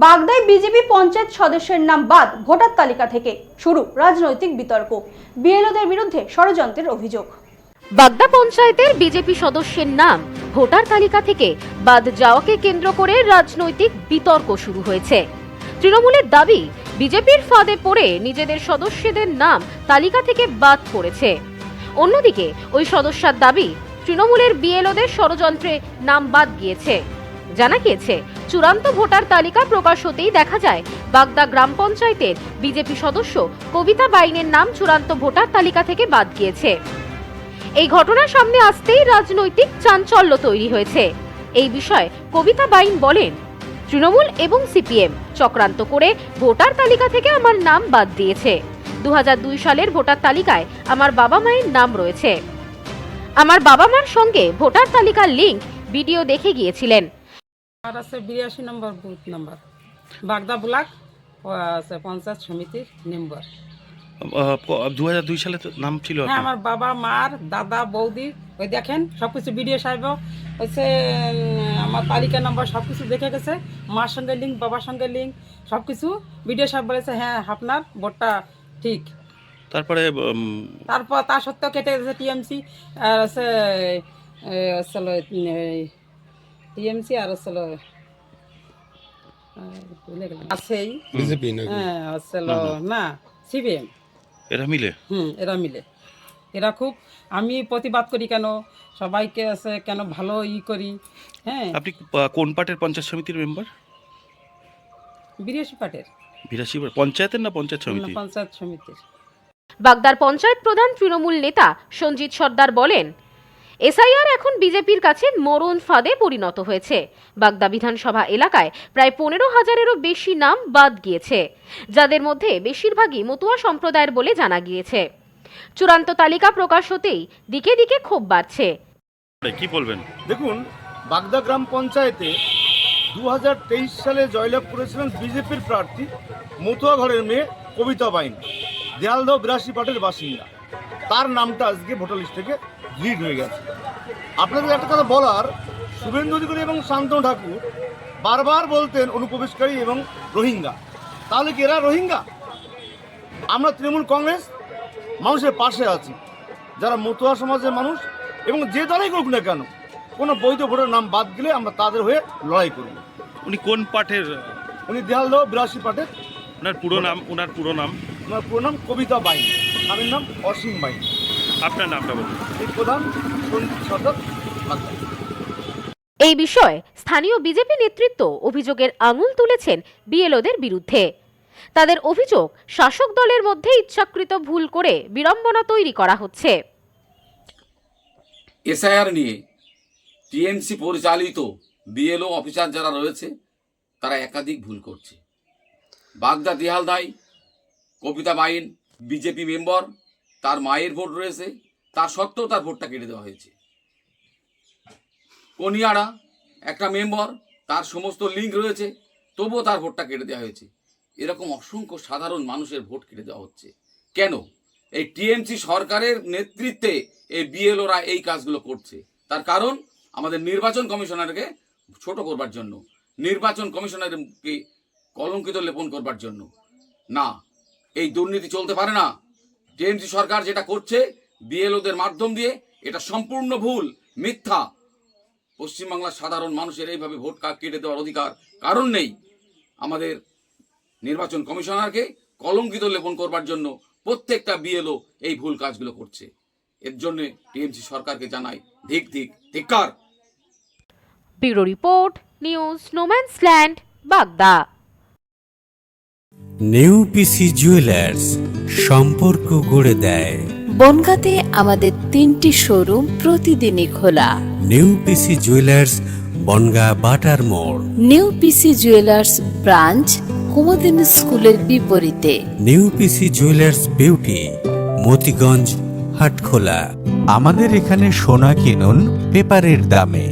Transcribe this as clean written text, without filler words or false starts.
বাগদায় BJP panchayat সদস্যের নাম বাদ ভোটার তালিকা থেকে, শুরু রাজনৈতিক বিতর্ক। বিএলওদের বিরুদ্ধে ষড়যন্ত্রের অভিযোগ। বাগদা পঞ্চায়েতের বিজেপি সদস্যের নাম ভোটার তালিকা থেকে বাদ যাওয়াকে কেন্দ্র করে রাজনৈতিক বিতর্ক শুরু হয়েছে। তৃণমূলের দাবি, বিজেপির ফাঁদে পড়ে নিজেদের সদস্যদের নাম তালিকা থেকে বাদ পড়েছে। অন্যদিকে ওই সদস্যের দাবি, তৃণমূলের বিএলওদের ষড়যন্ত্রে নাম বাদ গিয়েছে। জানা গিয়েছে, চূড়ান্ত ভোটার তালিকা প্রকাশ হতেই দেখা যায় বাগদা গ্রাম পঞ্চায়েতের বিজেপি সদস্য কবিতা বাইনের নাম চূড়ান্ত ভোটার তালিকা থেকে বাদ গিয়েছে। এই ঘটনা সামনে আসতেই রাজনৈতিক চাঞ্চল্য তৈরি হয়েছে। এই বিষয়ে কবিতা বাইন বলেন, তৃণমূল এবং সিপিএম চক্রান্ত করে ভোটার তালিকা থেকে আমার নাম বাদ দিয়েছে। 2002 সালের ভোটার তালিকায় আমার বাবা মায়ের নাম রয়েছে। আমার বাবা মার সঙ্গে ভোটার তালিকার লিংক ভিডিও দেখে গিয়েছিলেন। আর আছে 82 নম্বর বুথ নাম্বার, বাগদা ব্লক আছে পঞ্চায়েত সমিতির মেম্বার। 2002 সালে তো নাম ছিল। হ্যাঁ, আমার বাবা মার দাদা বৌদি ওই দেখেন সবকিছু ভিডিও সাহেব হচ্ছে, আমার তালিকা নাম্বার সবকিছু দেখে গেছে, মার সঙ্গে লিঙ্ক, বাবার সঙ্গে লিঙ্ক, সবকিছু ভিডিও সাহেব বলেছে হ্যাঁ আপনার ভোটটা ঠিক। তারপরে তার সত্ত্বেও কেটে গেছে টিএমসি আর আছে টিএমসি আর আছেই বিজেপি হ্যাঁ না সিপিএম, এরা মিলে এরা মিলে। এরা খুব, আমি প্রতিবাদ করি কেন, সবাইকে আছে কেন ভালো করি। হ্যাঁ, আপনি কোন পার্টের পঞ্চায়েত সমিতির মেম্বার? 82 পাটের 82 পঞ্চায়েতের না পঞ্চায়েত সমিতি? পঞ্চায়েত সমিতির। বাগদার পঞ্চায়েত প্রধান তৃণমূল নেতা সঞ্জিত সর্দার বলেন, এসআইআর এখন বিজেপির কাছে মরণ ফাঁদে পরিণত হয়েছে। বাগদা বিধানসভা এলাকায় প্রায় 15,000-এরও বেশি নাম বাদ গিয়েছে, যাদের মধ্যে বেশিরভাগই মতুয়া সম্প্রদায়ের বলে জানা গিয়েছে। চূড়ান্ত তালিকা প্রকাশ হতেই দিকে দিকে ক্ষোভ বাড়ছে। কি বলবেন? দেখুন, বাগদা গ্রাম পঞ্চায়েতে 2023 সালে জয়লাভ করেছিলেন বিজেপির প্রার্থী মতুয়া ঘরের মেয়ে কবিতা বাইন, দেয়ালদহ 82 পাটের বাসিন্দা। তার নামটা আজকে ভোটার লিস্ট থেকে লিড হয়ে গেছে। আপনাদের একটা কথা বলার, শুভেন্দু অধিকারী এবং শান্তনু ঠাকুর বারবার বলতেন অনুপ্রবেশকারী এবং রোহিঙ্গা। তাহলে কি এরা রোহিঙ্গা? আমরা তৃণমূল কংগ্রেস মানুষের পাশে আছি, যারা মতুয়া সমাজের মানুষ, এবং যে দলই করুক না কেন, কোনো বৈধ ভোটার নাম বাদ গেলে আমরা তাদের হয়ে লড়াই করব। উনি কোন পার্টের? উনি দেয়ালদহ 82 পাটের। ওনার পুরো নাম? ওনার পুরো নাম কবিতা বাইন, স্বামীর নাম অসীম বাইন। আপনার নামটা বলুন। এই প্রধান সঞ্জিত সর্দার। এই বিষয়ে স্থানীয় বিজেপি নেতৃত্ব অভিযোগের আঙুল তুলেছেন বিএলওদের বিরুদ্ধে। তাদের অভিযোগ, শাসক দলের মধ্যে ইচ্ছাকৃত ভুল করে বিড়ম্বনা তৈরি করা হচ্ছে। এসআইআর নিয়ে টিএমসি পরিচালিত বিএলও অফিসার যারা রয়েছে তারা একাধিক ভুল করছে। বাগদা দেহালদাই কবিতা বাইন বিজেপি মেম্বার, তার মায়ের ভোট রয়েছে, তার সত্ত্বেও তার ভোটটা কেটে দেওয়া হয়েছে। কনিয়াড়া একটা মেম্বার, তার সমস্ত লিঙ্ক রয়েছে, তবুও তার ভোটটা কেটে দেওয়া হয়েছে। এরকম অসংখ্য সাধারণ মানুষের ভোট কেটে দেওয়া হচ্ছে কেন? এই টিএমসি সরকারের নেতৃত্বে এই বিএলওরা এই কাজগুলো করছে। তার কারণ আমাদের নির্বাচন কমিশনারকে ছোট করবার জন্য, নির্বাচন কমিশনারকে কলঙ্কিত লেপন করবার জন্য। না, এই দুর্নীতি চলতে পারে না। টিএমসি সরকার যেটা করছে বিএলওদের মাধ্যম দিয়ে, এটা সম্পূর্ণ ভুল, মিথ্যা। পশ্চিমবাংলার সাধারণ মানুষের এইভাবে ভোট কেটে দেওয়ার অধিকার কারণ নেই। আমাদের নির্বাচন কমিশনারকে কলঙ্কিত লেপন করবার জন্য প্রত্যেকটা বিএলও এই ভুল কাজগুলো করছে। এর জন্য টিএমসি সরকারকে জানাই ধিক্কার। Bureau report, news no man's land, Bagda. New PC Jewellers, সম্পর্ক গড়ে দেয়। বনগাঁতে আমাদের 3টি শোরুম প্রতিদিনই খোলা। নিউ পিসি জুয়েলার্স, বনগাঁ বাটার মোড়। New PC Jewellers branch Kumudini স্কুলের বিপরীতে। New PC Jewellers beauty, Matiganj, Hatkhola. আমাদের এখানে সোনা কিনুন পেপারের দামে।